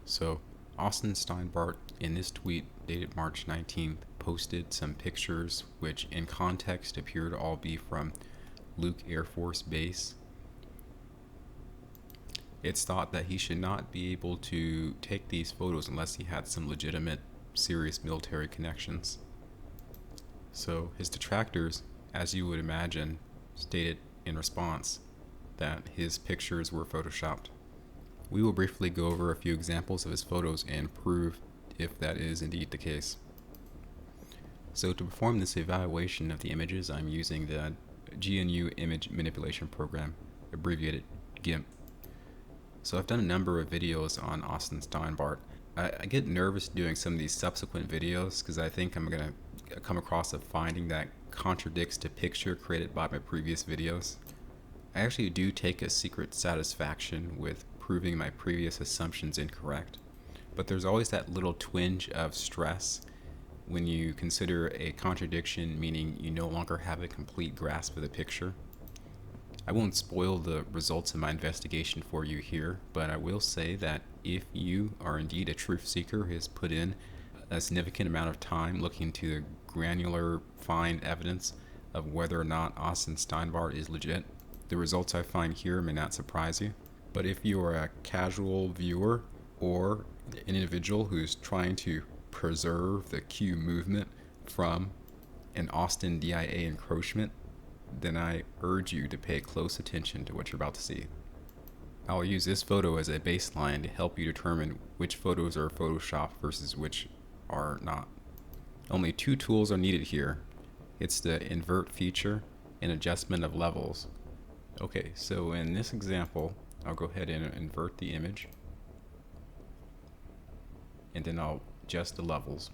So, Austin Steinbart, in this tweet dated March 19th, posted some pictures which in context appear to all be from Luke Airforce Base. It's thought that he should not be able to take these photos unless he had some legitimate, serious military connections. So his detractors, as you would imagine, stated in response that his pictures were photoshopped. We will briefly go over a few examples of his photos and prove if that is indeed the case. So to perform this evaluation of the images, I'm using the GNU image manipulation program, abbreviated GIMP. So I've done a number of videos on Austin Steinbart. I get nervous doing some of these subsequent videos because I think I'm going to come across a finding that contradicts the picture created by my previous videos. I actually do take a secret satisfaction with proving my previous assumptions incorrect, but there's always that little twinge of stress when you consider a contradiction, meaning you no longer have a complete grasp of the picture. I won't spoil the results of my investigation for you here, but I will say that if you are indeed a truth seeker who has put in a significant amount of time looking into the granular, fine evidence of whether or not Austin Steinbart is legit, the results I find here may not surprise you. But if you are a casual viewer or an individual who's trying to preserve the Q movement from an Austin DIA encroachment, then I urge you to pay close attention to what you're about to see. I'll use this photo as a baseline to help you determine which photos are photoshopped versus which are not. Only two tools are needed here. It's the invert feature and adjustment of levels. Okay, so in this example, I'll go ahead and invert the image, and then I'll adjust the levels.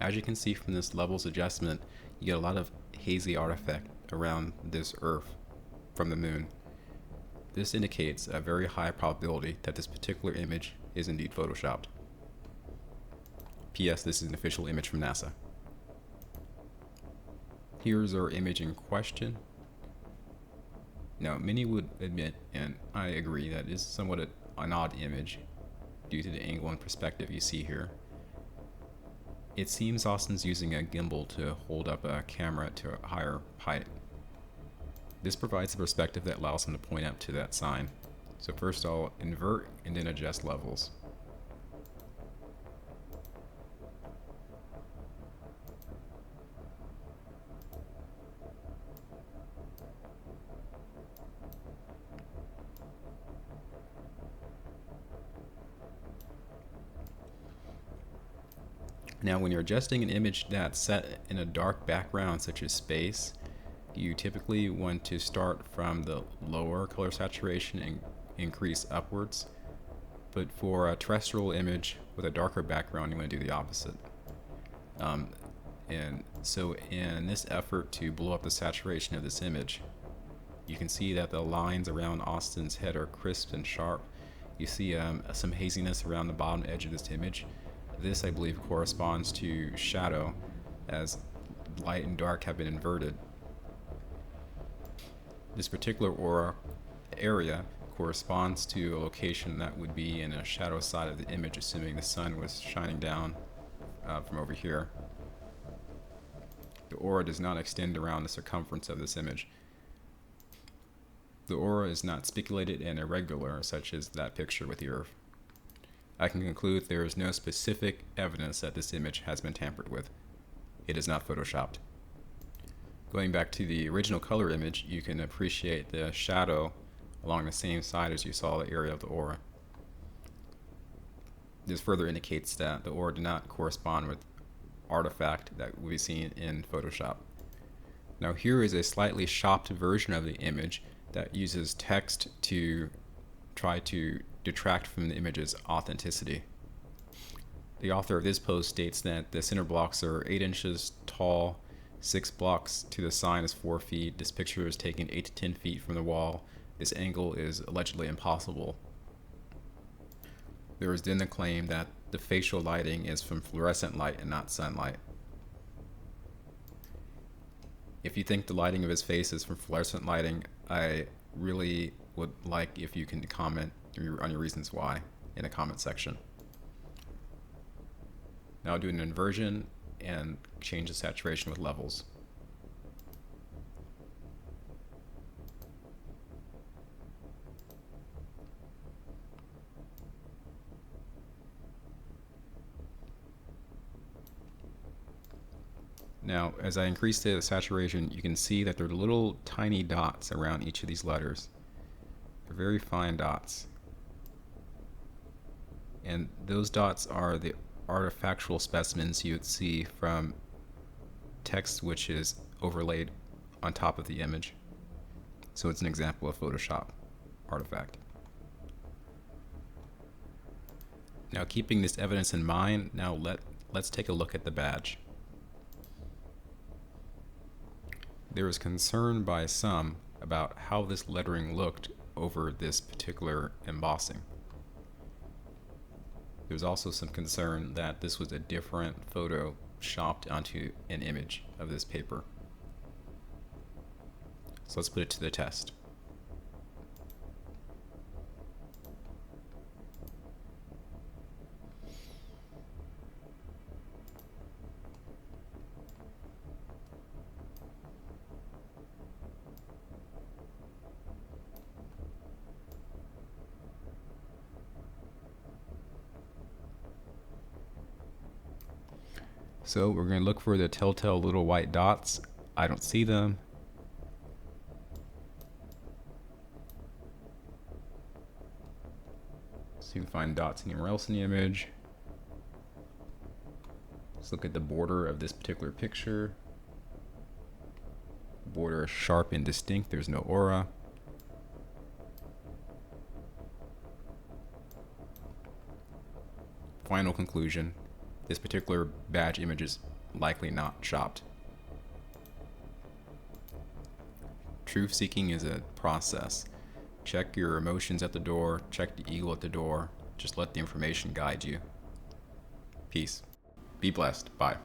As you can see from this levels adjustment, you get a lot of hazy artifact around this Earth from the moon. This indicates a very high probability that this particular image is indeed photoshopped. P.S. This is an official image from NASA. Here's our image in question. Now, many would admit, and I agree, that is somewhat an odd image due to the angle and perspective you see here. It seems Austin's using a gimbal to hold up a camera to a higher height. This provides a perspective that allows him to point up to that sign. So first I'll invert and then adjust levels. Now, when you're adjusting an image that's set in a dark background such as space, you typically want to start from the lower color saturation and increase upwards. But for a terrestrial image with a darker background, you want to do the opposite. And so in this effort to blow up the saturation of this image, you can see that the lines around Austin's head are crisp and sharp. You see some haziness around the bottom edge of this image. This, I believe, corresponds to shadow, as light and dark have been inverted. This particular aura area corresponds to a location that would be in a shadow side of the image, assuming the sun was shining down from over here. The aura does not extend around the circumference of this image. The aura is not spiculated and irregular, such as that picture with the Earth. I can conclude there is no specific evidence that this image has been tampered with. It is not photoshopped. Going back to the original color image, you can appreciate the shadow along the same side as you saw the area of the aura. This further indicates that the aura did not correspond with artifact that we see in Photoshop. Now here is a slightly shopped version of the image that uses text to try to detract from the image's authenticity. The author of this post states that the center blocks are 8 inches tall, 6 blocks to the sign is 4 feet. This picture is taken 8 to 10 feet from the wall. This angle is allegedly impossible. There is then the claim that the facial lighting is from fluorescent light and not sunlight. If you think the lighting of his face is from fluorescent lighting, I really would like if you can comment on your reasons why in the comment section. Now I'll do an inversion and change the saturation with levels. Now, as I increase the saturation, you can see that there are little tiny dots around each of these letters. They're very fine dots. And those dots are the artifactual specimens you would see from text which is overlaid on top of the image. So it's an example of Photoshop artifact. Now, keeping this evidence in mind, now let's take a look at the badge. There was concern by some about how this lettering looked over this particular embossing. There was also some concern that this was a different photo shopped onto an image of this paper. So let's put it to the test. So we're going to look for the telltale little white dots. I don't see them. See if we can find dots anywhere else in the image. Let's look at the border of this particular picture. Border is sharp and distinct. There's no aura. Final conclusion. This particular badge image is likely not shopped. Truth seeking is a process. Check your emotions at the door, check the ego at the door. Just let the information guide you. Peace. Be blessed. Bye.